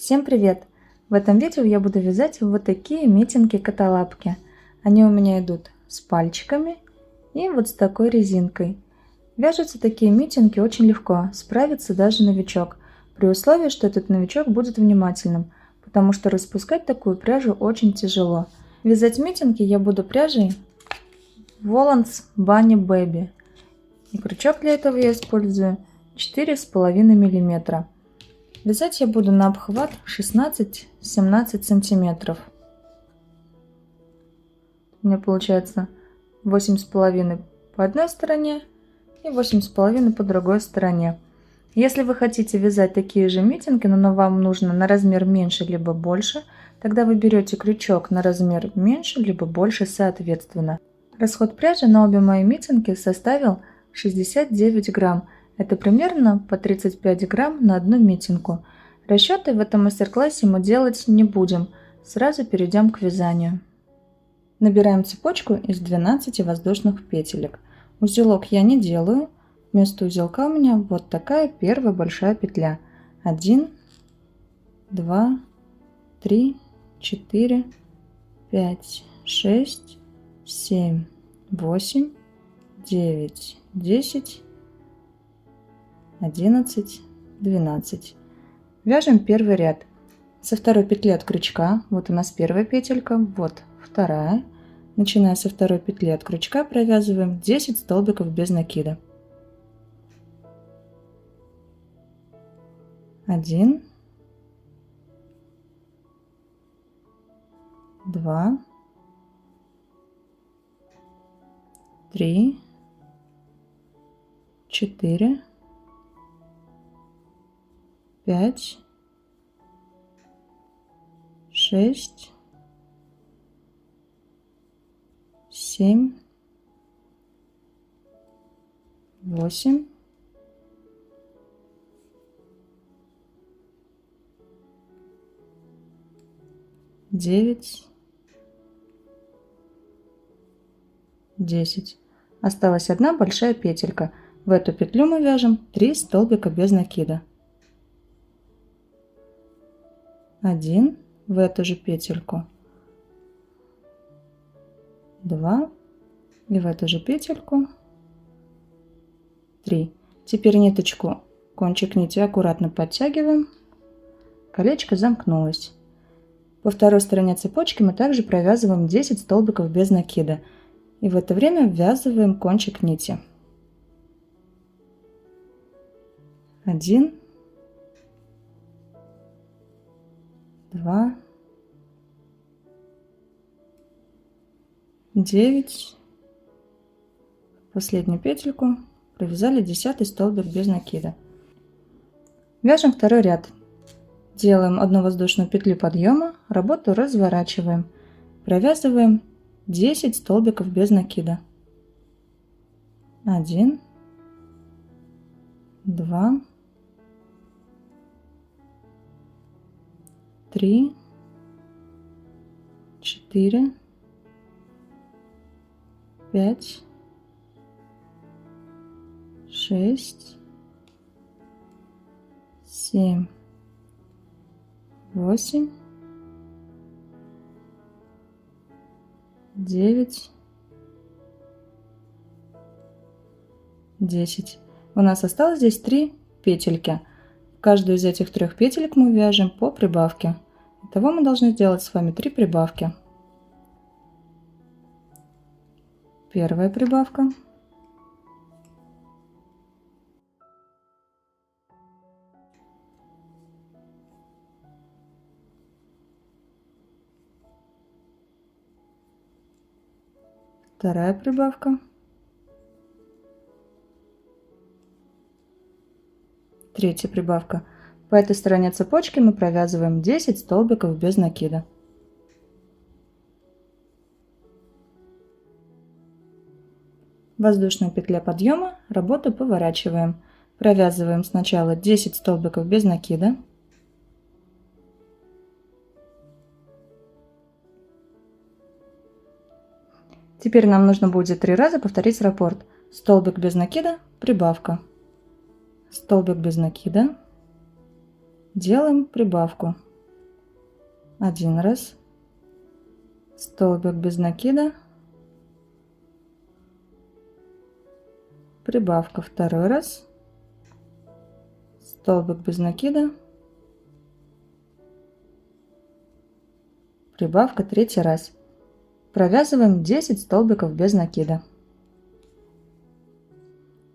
Всем привет! В этом видео я буду вязать вот такие митинги-каталапки. Они у меня идут с пальчиками и вот с такой резинкой. Вяжутся такие митинги очень легко, справится даже новичок, при условии, что этот новичок будет внимательным, потому что распускать такую пряжу очень тяжело. Вязать митинги я буду пряжей Woolens Bunny Baby. И крючок для этого я использую 4,5 мм. Вязать я буду на обхват 16-17 сантиметров. У меня получается 8,5 по одной стороне и 8,5 по другой стороне. Если вы хотите вязать такие же митинги, но вам нужно на размер меньше либо больше, тогда вы берете крючок на размер меньше либо больше соответственно. Расход пряжи на обе мои митинги составил 69 грамм. Это примерно по 35 грамм на одну митинку. Расчеты в этом мастер-классе мы делать не будем, сразу перейдем к вязанию. Набираем цепочку из 12 воздушных петелек. Узелок я не делаю, вместо узелка у меня вот такая первая большая петля. 1, 2, 3, 4, 5, 6, 7, 8, 9, 10, 11, 12. Вяжем первый ряд. Со второй петли от крючка, вот у нас первая петелька, вот вторая. Начиная со второй петли от крючка провязываем 10 столбиков без накида. 1, 2, 3, 4, 5, 6, 7, 8, 9, 10. Осталась одна большая петелька. В эту петлю мы вяжем 3 столбика без накида. 1 в эту же петельку, 2 и в эту же петельку 3. Теперь ниточку, кончик нити аккуратно подтягиваем, колечко замкнулось. По второй стороне цепочки мы также провязываем 10 столбиков без накида и в это время ввязываем кончик нити. 1, 2, 9, последнюю петельку провязали 10 столбик без накида. Вяжем второй ряд. Делаем одну воздушную петлю подъема, работу разворачиваем, провязываем 10 столбиков без накида. 1, 2, 3, 4, 5, 6, 7, 8, 9, 10. У нас осталось здесь 3 петельки. Каждую из этих 3 петелек мы вяжем по прибавке. Итого мы должны сделать с вами 3 прибавки. Первая прибавка. Вторая прибавка. Третья прибавка. По этой стороне цепочки мы провязываем 10 столбиков без накида. Воздушная петля подъема, работу поворачиваем. Провязываем сначала 10 столбиков без накида. Теперь нам нужно будет 3 раза повторить раппорт. Столбик без накида, прибавка. Столбик без накида, делаем прибавку. один раз, столбик без накида, прибавка второй раз, столбик без накида, прибавка третий раз. Провязываем 10 столбиков без накида.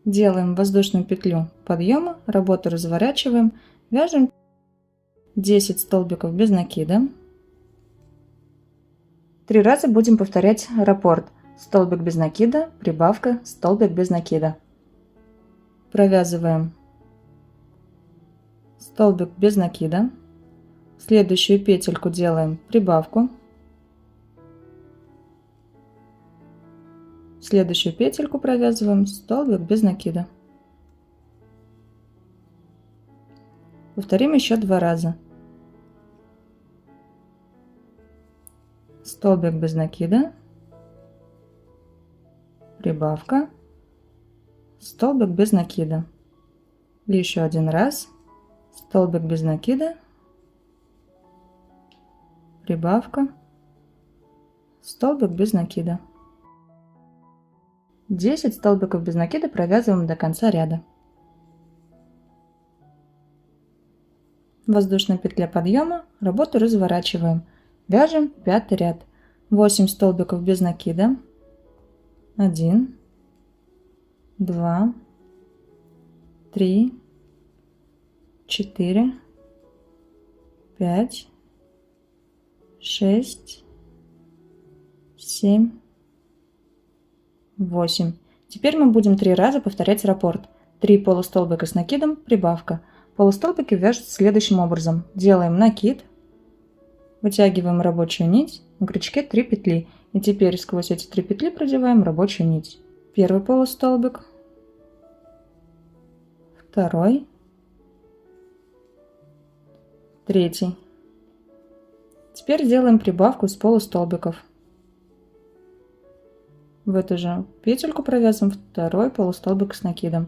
Делаем воздушную петлю подъема, работу разворачиваем, вяжем 10 столбиков без накида. 3 раза будем повторять раппорт. Столбик без накида, прибавка, столбик без накида. Провязываем столбик без накида. В следующую петельку делаем прибавку. В следующую петельку провязываем столбик без накида. Повторим еще 2 раза. Столбик без накида, прибавка, столбик без накида. И еще один раз. Столбик без накида, прибавка, столбик без накида. 10 столбиков без накида провязываем до конца ряда. Воздушная петля подъема, работу разворачиваем. Вяжем 5 ряд. 8 столбиков без накида. 1, 2, 3, 4, 5, 6, 7, 8. Теперь мы будем 3 раза повторять раппорт. 3 полустолбика с накидом, прибавка. Полустолбики вяжутся следующим образом. Делаем накид, вытягиваем рабочую нить, на крючке 3 петли. И теперь сквозь эти 3 петли продеваем рабочую нить. Первый полустолбик, второй, третий. Теперь делаем прибавку из полустолбиков. В эту же петельку провязываем второй полустолбик с накидом.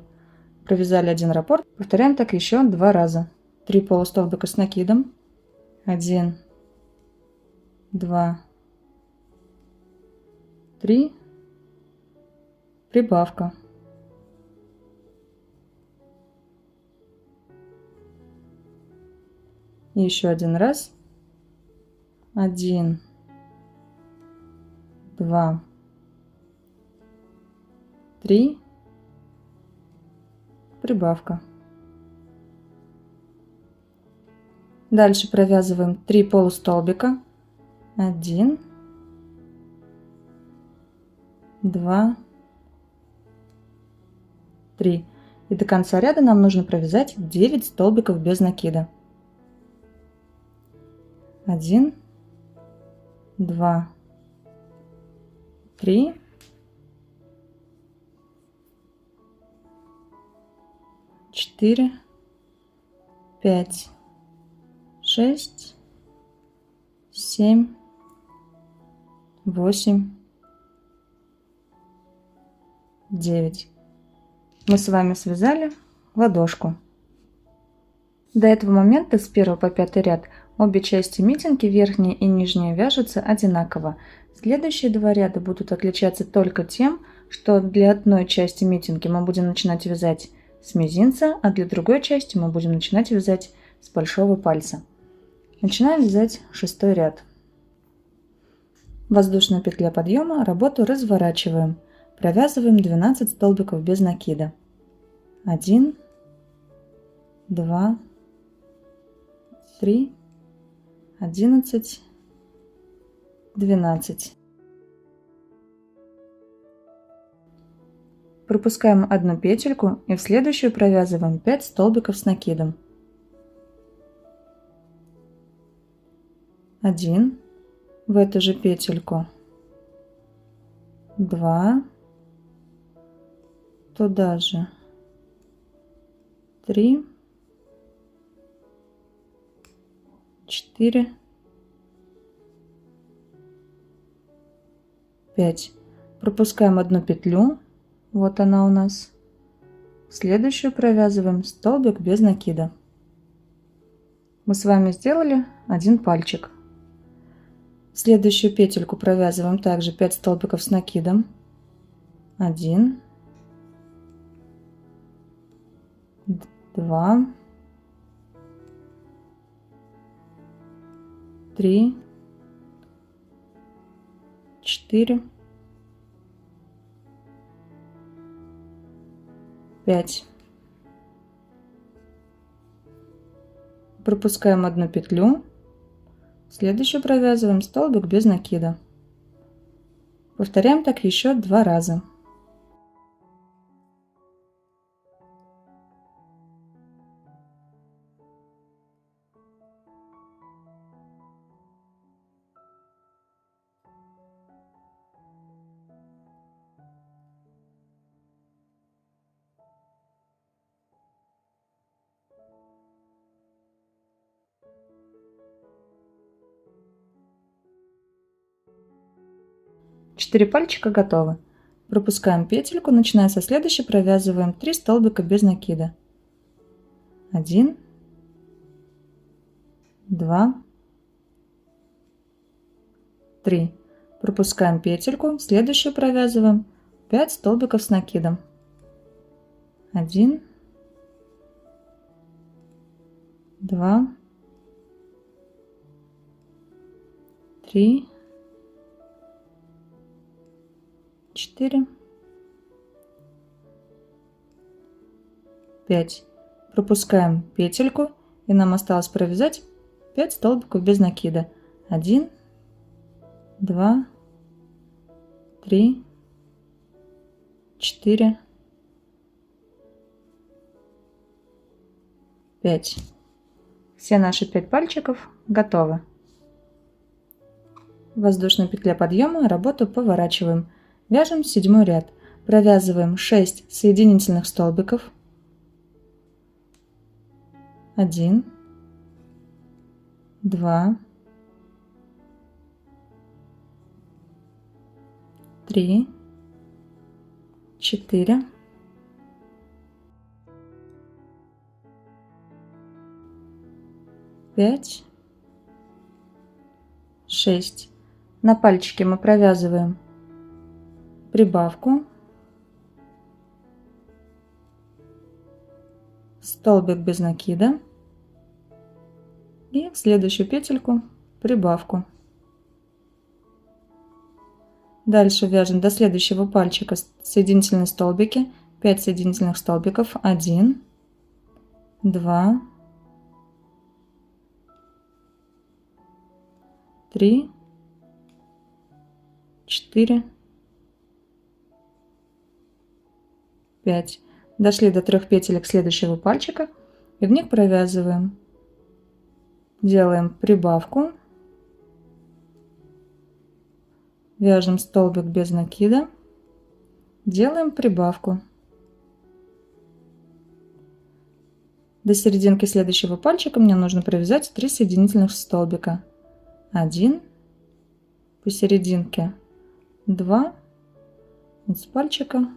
Провязали один раппорт. Повторяем так еще 2 раза. 3 полустолбика с накидом. 1, 2, 3. Прибавка. И еще один раз. 1, 2, 3. Прибавка. Дальше провязываем 3 полустолбика. 1, 2, 3. И до конца ряда нам нужно провязать 9 столбиков без накида. 1, 2, 3. 4, 5, 6, 7, 8, 9. Мы с вами связали ладошку. До этого момента с 1 по 5 ряд обе части митинги, верхняя и нижняя, вяжутся одинаково. Следующие 2 ряда будут отличаться только тем, что для одной части митинги мы будем начинать вязать с мизинца, а для другой части мы будем начинать вязать с большого пальца. Начинаем вязать 6 ряд. Воздушная петля подъема, работу разворачиваем. Провязываем 12 столбиков без накида. 1, 2, 3, 11, 12. Пропускаем одну петельку и в следующую провязываем 5 столбиков с накидом. 1, в эту же петельку, 2, туда же, 3, 4, 5. Пропускаем одну петлю. Вот она у нас. Следующую провязываем столбик без накида. Мы с вами сделали один пальчик. следующую петельку провязываем также 5 столбиков с накидом. 1, 2, 3, 4, 5. Пропускаем одну петлю. Следующую провязываем столбик без накида. Повторяем так еще 2 раза. Четыре пальчика готовы. Пропускаем петельку, начиная со следующей провязываем 3 столбика без накида. 1, 2, 3. Пропускаем петельку, следующую провязываем 5 столбиков с накидом. 1, 2, 3, 4, 5. Пропускаем петельку, и нам осталось провязать 5 столбиков без накида. 1, 2, 3, 4, 5. Все наши 5 пальчиков готовы. В воздушной петле подъема работу поворачиваем. Вяжем 7 ряд. Провязываем 6 соединительных столбиков. 1, 2, 3, 4, 5, 6. На пальчике мы провязываем прибавку, столбик без накида и в следующую петельку прибавку. Дальше вяжем до следующего пальчика соединительные столбики, 5 соединительных столбиков, 1, 2, 3, 4, 5. Дошли до 3 петелек следующего пальчика и в них провязываем. Делаем прибавку, вяжем столбик без накида, делаем прибавку. До серединки следующего пальчика мне нужно провязать 3 соединительных столбика. 1, посерединке 2, с пальчика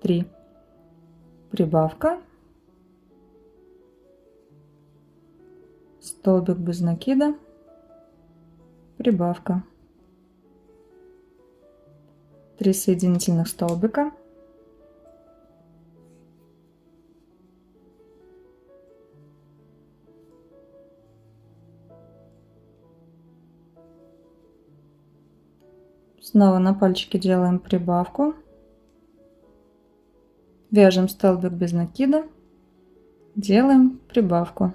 3, прибавка, столбик без накида, прибавка, 3 соединительных столбика, снова на пальчике делаем прибавку, вяжем столбик без накида, делаем прибавку,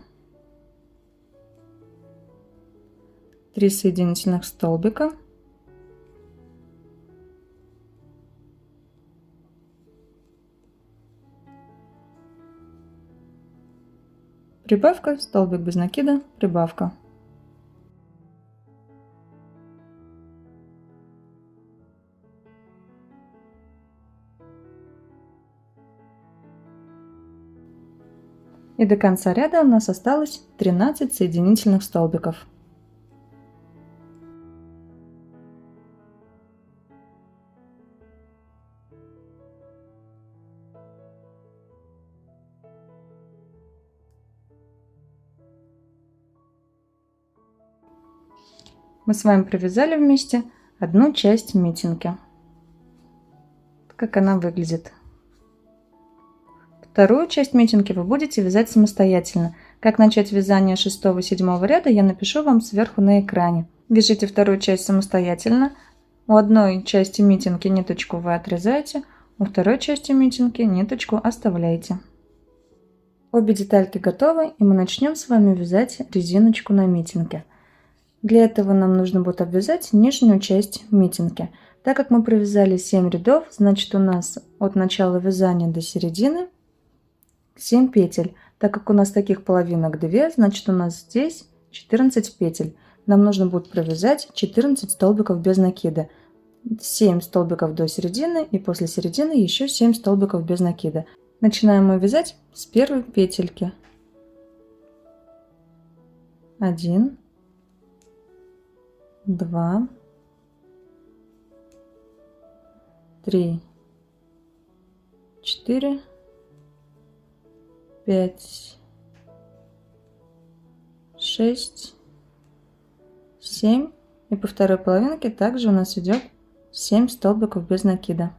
3 соединительных столбика, прибавка, столбик без накида, прибавка. И до конца ряда у нас осталось 13 соединительных столбиков. Мы с вами провязали вместе одну часть митинги. Как она выглядит. Вторую часть митинги вы будете вязать самостоятельно. Как начать вязание 6-7 ряда, я напишу вам сверху на экране. Вяжите вторую часть самостоятельно. У одной части митинги ниточку вы отрезаете, у второй части митинги ниточку оставляете. Обе детальки готовы, и мы начнем с вами вязать резиночку на митинге. Для этого нам нужно будет обвязать нижнюю часть митинги. Так как мы провязали 7 рядов, значит у нас от начала вязания до середины 7 петель. Так как у нас таких половинок 2, значит у нас здесь 14 петель. Нам нужно будет провязать 14 столбиков без накида. 7 столбиков до середины и после середины еще 7 столбиков без накида. Начинаем мы вязать с первой петельки. 1, 2, 3, 4, 5, 6, 7. И по второй половинке также у нас идет 7 столбиков без накида.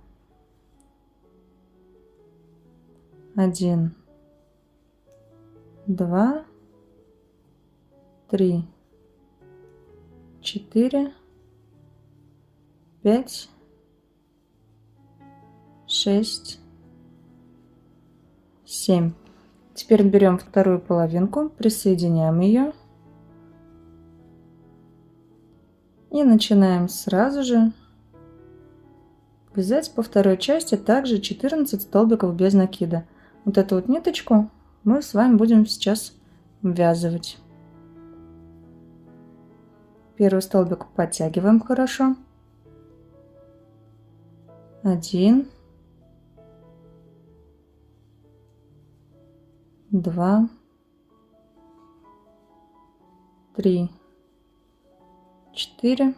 1, 2, 3, 4, 5, 6, 7. Теперь берем вторую половинку, присоединяем ее и начинаем сразу же вязать по второй части также 14 столбиков без накида. Вот эту вот ниточку мы с вами будем сейчас ввязывать. Первый столбик подтягиваем хорошо. 1, 2, 3, 4,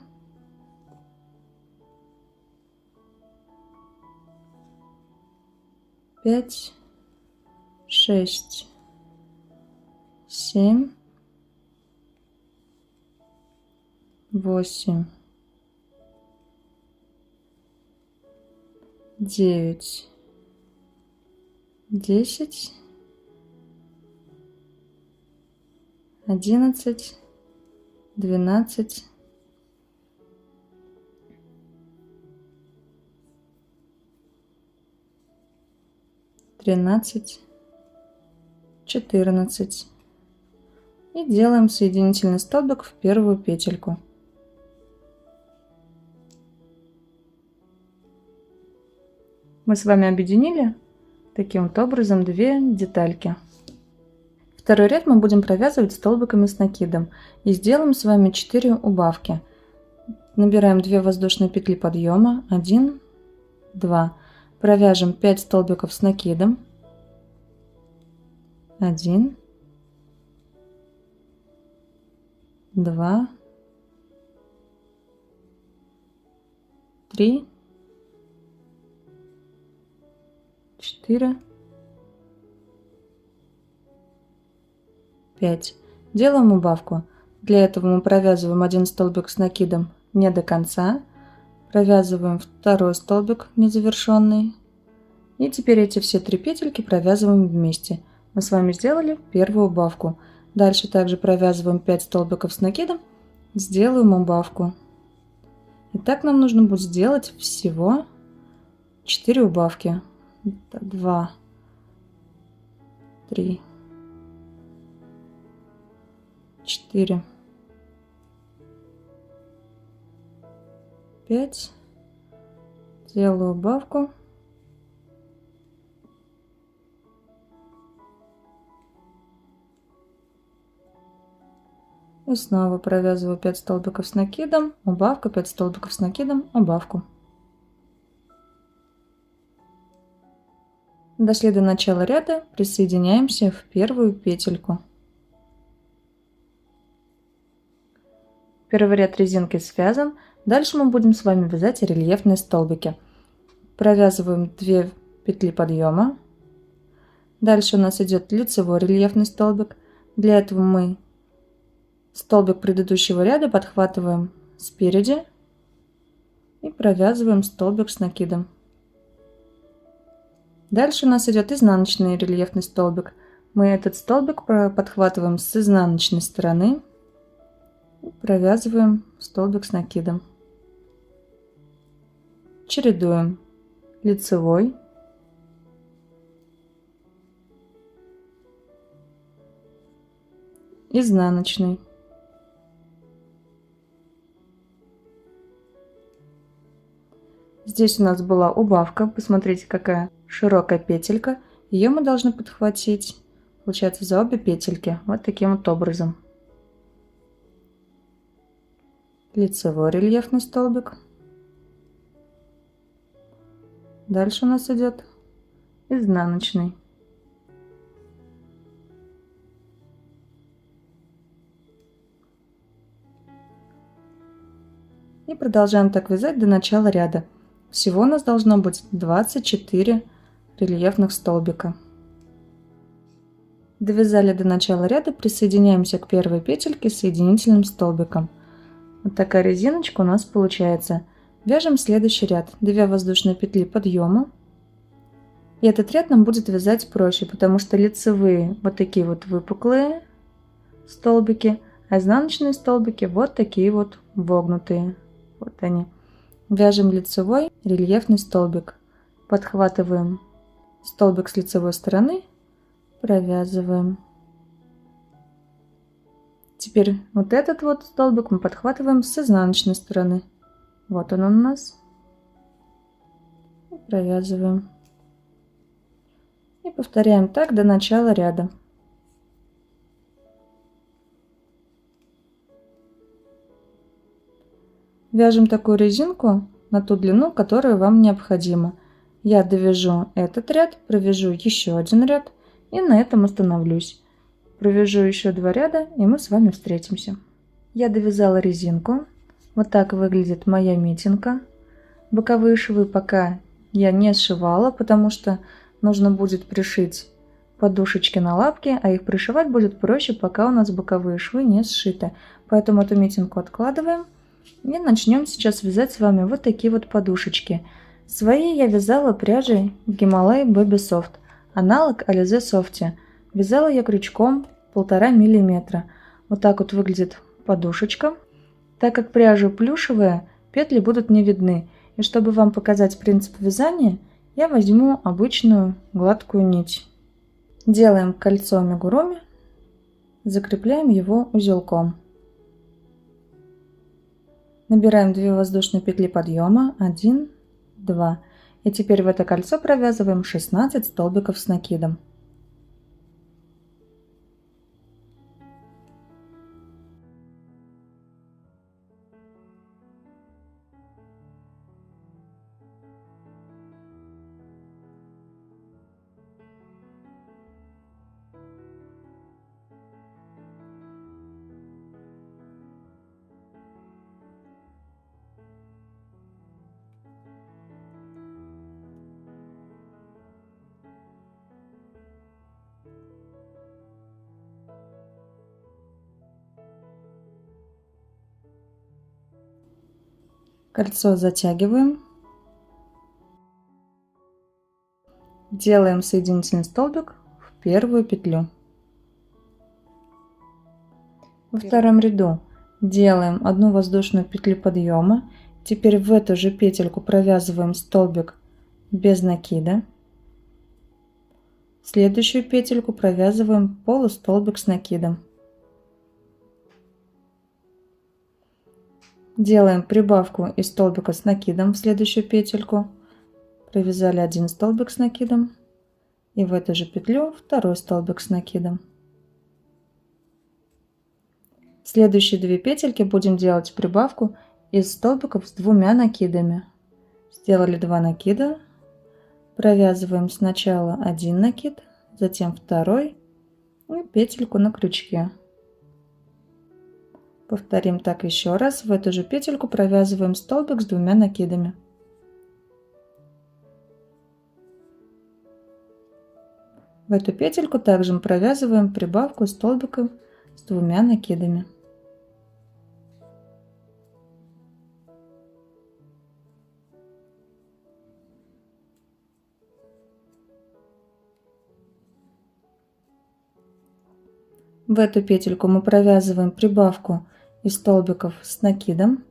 5, 6, 7, 8, 9, 10, 11, 12, 13, 14 и делаем соединительный столбик в первую петельку. Мы с вами объединили таким вот образом две детальки. Второй ряд мы будем провязывать столбиками с накидом и сделаем с вами 4 убавки. Набираем 2 воздушные петли подъема, 1, 2, провяжем 5 столбиков с накидом, 1, 2, 3, 4, 5. Делаем убавку. Для этого мы провязываем один столбик с накидом не до конца, провязываем второй столбик незавершенный, и теперь эти все 3 петельки провязываем вместе. Мы с вами сделали первую убавку. Дальше также провязываем 5 столбиков с накидом, сделаем убавку. И так нам нужно будет сделать всего 4 убавки. 2, 3, 4, 5. Делаю убавку. И снова провязываю 5 столбиков с накидом, убавка, 5 столбиков с накидом, убавку. Дошли до начала ряда, присоединяемся в первую петельку. Первый ряд резинки связан. Дальше мы будем с вами вязать рельефные столбики. Провязываем 2 петли подъема. Дальше у нас идет лицевой рельефный столбик. Для этого мы столбик предыдущего ряда подхватываем спереди и провязываем столбик с накидом. Дальше у нас идет изнаночный рельефный столбик. Мы этот столбик подхватываем с изнаночной стороны и провязываем столбик с накидом. Чередуем лицевой, изнаночный, здесь у нас была убавка, посмотрите, какая широкая петелька, ее мы должны подхватить, получается, за обе петельки, вот таким вот образом. Лицевой рельефный столбик. Дальше у нас идет изнаночный. И продолжаем так вязать до начала ряда. Всего у нас должно быть 24 рельефных столбика. Довязали до начала ряда, присоединяемся к первой петельке соединительным столбиком. Вот такая резиночка у нас получается. Вяжем следующий ряд. 2 воздушные петли подъема. И этот ряд нам будет вязать проще, потому что лицевые вот такие вот выпуклые столбики, а изнаночные столбики вот такие вот вогнутые. Вот они. Вяжем лицевой рельефный столбик. Подхватываем столбик с лицевой стороны, провязываем. Теперь вот этот вот столбик мы подхватываем с изнаночной стороны. Вот он у нас. И провязываем. И повторяем так до начала ряда. Вяжем такую резинку на ту длину, которая вам необходима. Я довяжу этот ряд, провяжу еще один ряд и на этом остановлюсь. Провяжу еще 2 ряда, и мы с вами встретимся. Я довязала резинку. Вот так выглядит моя митинка. Боковые швы пока я не сшивала, потому что нужно будет пришить подушечки на лапки, а их пришивать будет проще, пока у нас боковые швы не сшиты. Поэтому эту митинку откладываем. И начнем сейчас вязать с вами вот такие вот подушечки. Свои я вязала пряжей Himalaya Baby Soft, аналог Alize Soft. Вязала я крючком 1,5 мм. Вот так вот выглядит подушечка. Так как пряжа плюшевая, петли будут не видны. И чтобы вам показать принцип вязания, я возьму обычную гладкую нить. Делаем кольцо амигуруми, закрепляем его узелком. Набираем 2 воздушные петли подъема, 1, 2. И теперь в это кольцо провязываем 16 столбиков с накидом. Кольцо затягиваем. Делаем соединительный столбик в первую петлю. Во втором ряду делаем 1 воздушную петлю подъема. Теперь в эту же петельку провязываем столбик без накида. В следующую петельку провязываем полустолбик с накидом. Делаем прибавку из столбика с накидом в следующую петельку. Провязали 1 столбик с накидом. И в эту же петлю 2 столбик с накидом. В следующие 2 петельки будем делать прибавку из столбиков с 2 накидами. Сделали 2 накида. Провязываем сначала 1 накид, затем 2 и петельку на крючке. Повторим так еще раз. В эту же петельку провязываем столбик с 2 накидами. В эту петельку также мы провязываем прибавку столбиков с 2 накидами. В эту петельку мы провязываем прибавку из столбиков с накидом.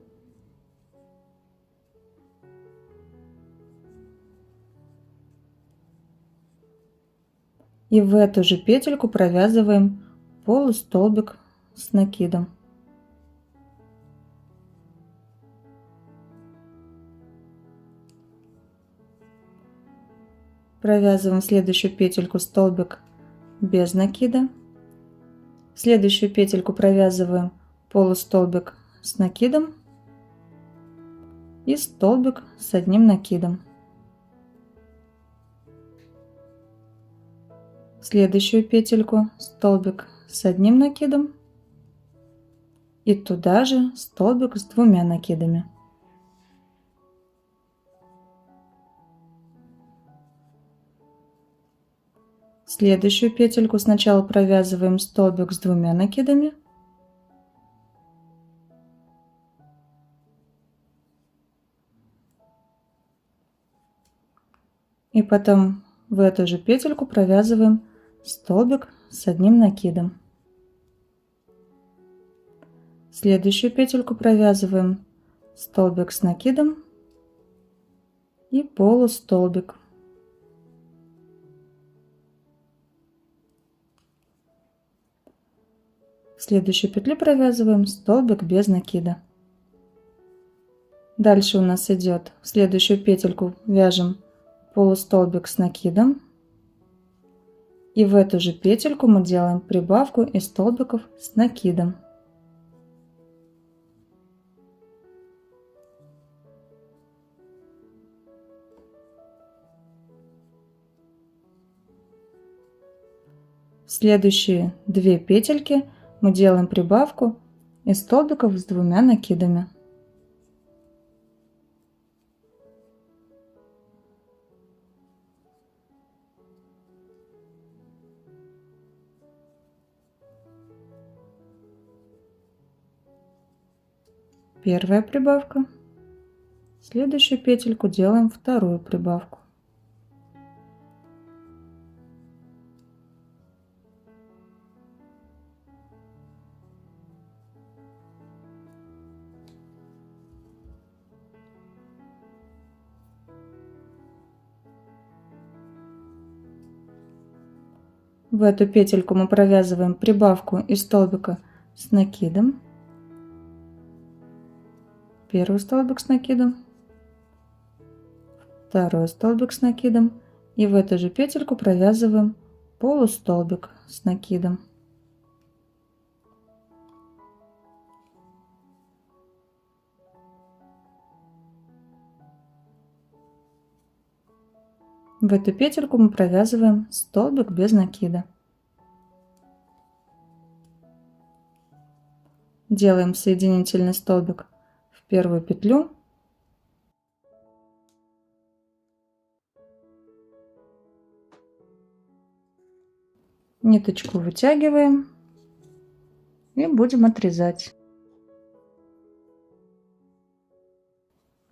И в эту же петельку провязываем полустолбик с накидом. Провязываем в следующую петельку столбик без накида. В следующую петельку провязываем полустолбик с накидом и столбик с одним накидом. В следующую петельку столбик с одним накидом и туда же столбик с двумя накидами. В следующую петельку сначала провязываем столбик с двумя накидами, и потом в эту же петельку провязываем столбик с одним накидом. В следующую петельку провязываем столбик с накидом и полустолбик. В следующую петлю провязываем столбик без накида. Дальше у нас идет в следующую петельку вяжем полустолбик с накидом. И в эту же петельку мы делаем прибавку из столбиков с накидом. В следующие 2 петельки мы делаем прибавку из столбиков с двумя накидами. Первая прибавка. В следующую петельку делаем вторую прибавку. В эту петельку мы провязываем прибавку из столбика с накидом. Первый столбик с накидом, второй столбик с накидом, и в эту же петельку провязываем полустолбик с накидом. В эту петельку мы провязываем столбик без накида. Делаем соединительный столбик в первую петлю. Ниточку вытягиваем и будем отрезать.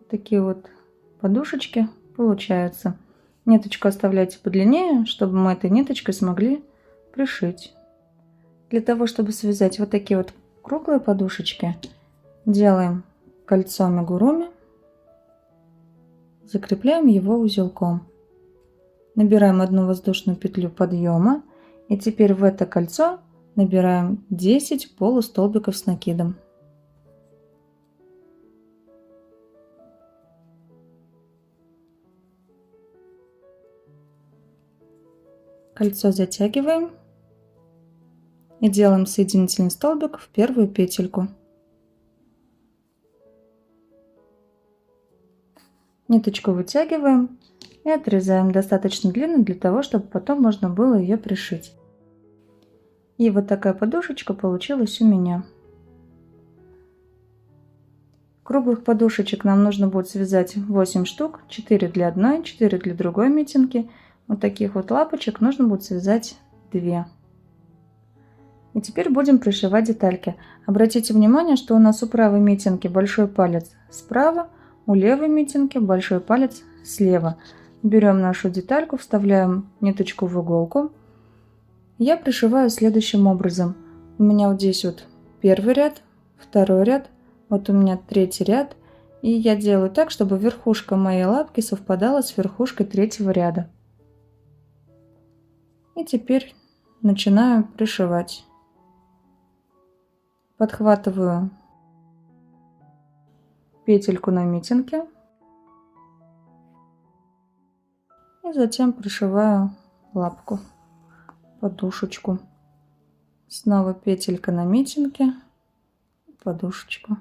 Такие вот подушечки получаются. Ниточку оставляйте подлиннее, чтобы мы этой ниточкой смогли пришить. Для того, чтобы связать вот такие вот круглые подушечки, делаем кольцо амигуруми, закрепляем его узелком. Набираем одну воздушную петлю подъема и теперь в это кольцо набираем 10 полустолбиков с накидом. Кольцо затягиваем и делаем соединительный столбик в первую петельку. Ниточку вытягиваем и отрезаем достаточно длинной для того, чтобы потом можно было ее пришить. И вот такая подушечка получилась у меня. Круглых подушечек нам нужно будет связать 8 штук, 4 для одной, 4 для другой митинги. Вот таких вот лапочек нужно будет связать 2. И теперь будем пришивать детальки. Обратите внимание, что у нас у правой митинги большой палец справа, у левой митинги большой палец слева. Берем нашу детальку, вставляем ниточку в иголку. Я пришиваю следующим образом. У меня вот здесь вот первый ряд, второй ряд, вот у меня третий ряд. И я делаю так, чтобы верхушка моей лапки совпадала с верхушкой третьего ряда. И теперь начинаю пришивать. Подхватываю петельку на митинге и затем пришиваю лапку, подушечку. Снова петелька на митинге, подушечку.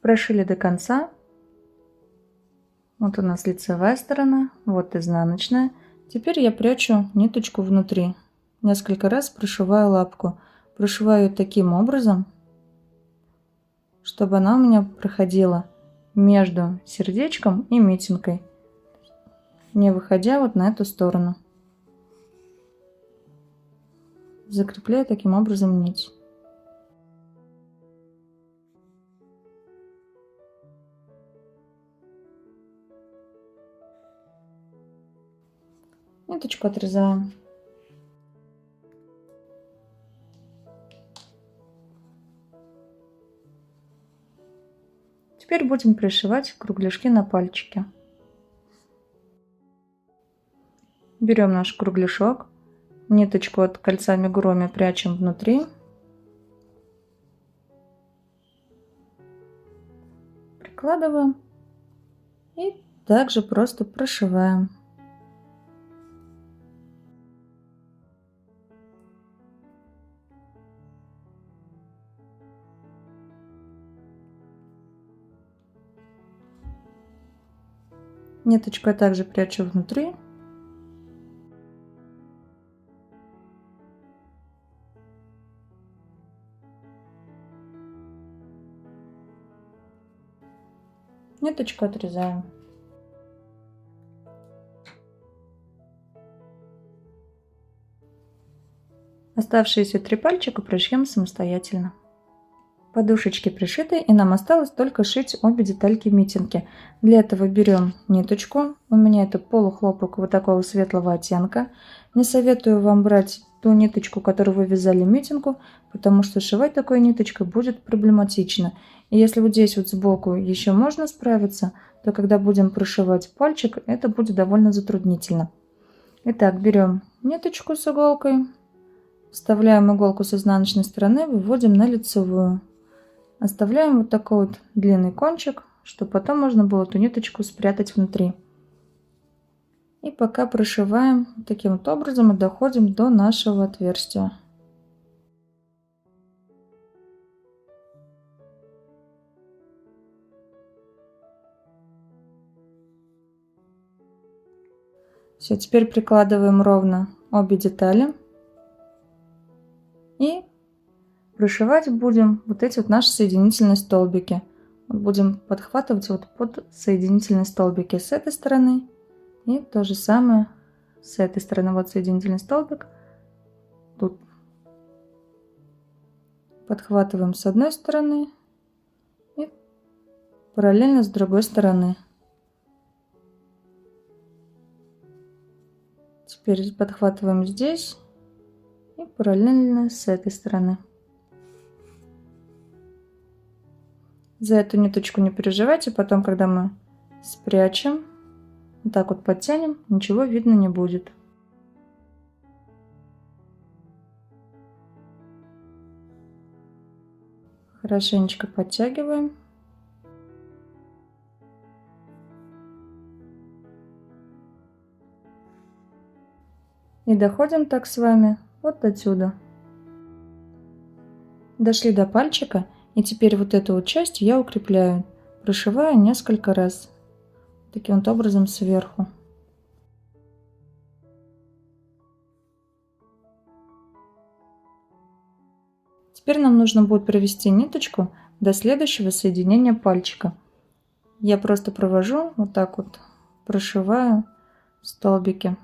Прошили до конца. Вот у нас лицевая сторона, вот изнаночная. Теперь я прячу ниточку внутри. Несколько раз прошиваю лапку. Прошиваю ее таким образом, чтобы она у меня проходила между сердечком и митинкой, не выходя вот на эту сторону. Закрепляю таким образом нить. Ниточку отрезаем. Теперь будем пришивать кругляшки на пальчике. Берем наш кругляшок, ниточку от кольца амигуруми прячем внутри. Прикладываем и также просто прошиваем. Ниточку я также прячу внутри. Ниточку отрезаем. Оставшиеся 3 пальчика пришьем самостоятельно. Подушечки пришиты, и нам осталось только шить обе детальки митинги. Для этого берем ниточку. У меня это полухлопок вот такого светлого оттенка. Не советую вам брать ту ниточку, которую вы вязали митингу, потому что сшивать такой ниточкой будет проблематично. И если вот здесь вот сбоку еще можно справиться, то когда будем прошивать пальчик, это будет довольно затруднительно. Итак, берем ниточку с иголкой, вставляем иголку с изнаночной стороны, выводим на лицевую. Оставляем вот такой вот длинный кончик, чтобы потом можно было эту ниточку спрятать внутри. И пока прошиваем таким вот образом и доходим до нашего отверстия. Все, теперь прикладываем ровно обе детали. И пришивать будем вот эти вот наши соединительные столбики. Будем подхватывать вот под соединительные столбики с этой стороны. И то же самое с этой стороны. Вот соединительный столбик. Тут подхватываем с одной стороны и параллельно с другой стороны. Теперь подхватываем здесь и параллельно с этой стороны. За эту ниточку не переживайте, потом, когда мы спрячем, вот так вот подтянем, ничего видно не будет. Хорошенечко подтягиваем. И доходим так с вами вот отсюда. Дошли до пальчика, и теперь вот эту вот часть я укрепляю, прошиваю несколько раз, таким вот образом сверху. Теперь нам нужно будет провести ниточку до следующего соединения пальчика. Я просто провожу вот так вот, прошиваю столбики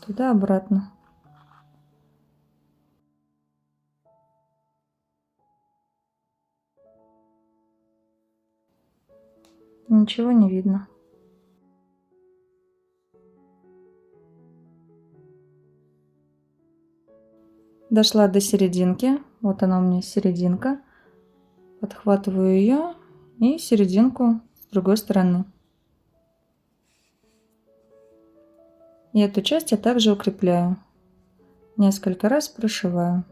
туда-обратно. Ничего не видно. Дошла до серединки. Вот она у меня серединка. Подхватываю ее и серединку с другой стороны. И эту часть я также укрепляю. Несколько раз прошиваю.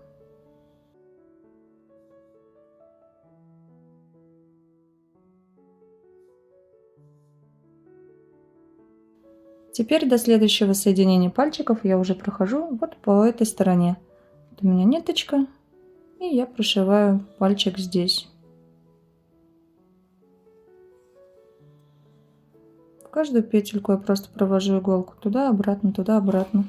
Теперь до следующего соединения пальчиков я уже прохожу вот по этой стороне. Вот у меня ниточка, и я прошиваю пальчик здесь. В каждую петельку я просто провожу иголку туда-обратно, туда-обратно.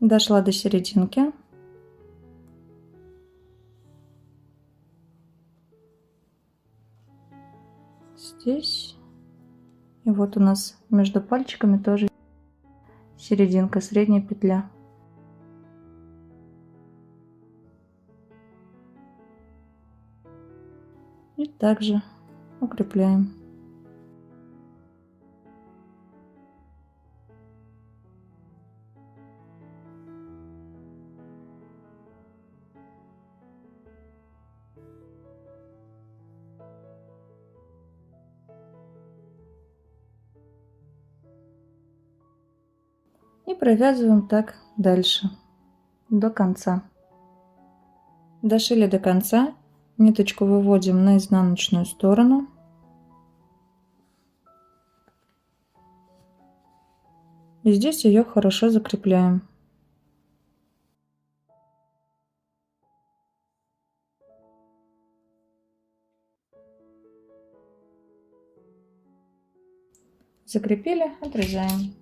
Дошла до серединки. Здесь. И вот у нас между пальчиками тоже серединка, средняя петля. И также укрепляем. И провязываем так дальше, до конца. Дошили до конца, ниточку выводим на изнаночную сторону. И здесь ее хорошо закрепляем. Закрепили, отрезаем.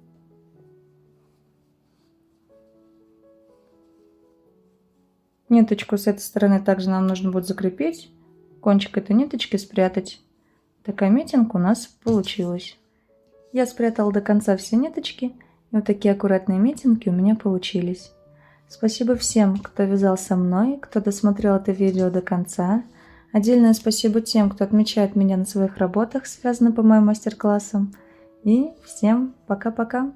Ниточку с этой стороны также нам нужно будет закрепить, кончик этой ниточки спрятать. Такая митинг у нас получилась. Я спрятала до конца все ниточки, и вот такие аккуратные митинги у меня получились. Спасибо всем, кто вязал со мной, кто досмотрел это видео до конца. Отдельное спасибо тем, кто отмечает меня на своих работах, связанных по моим мастер-классам. И всем пока-пока!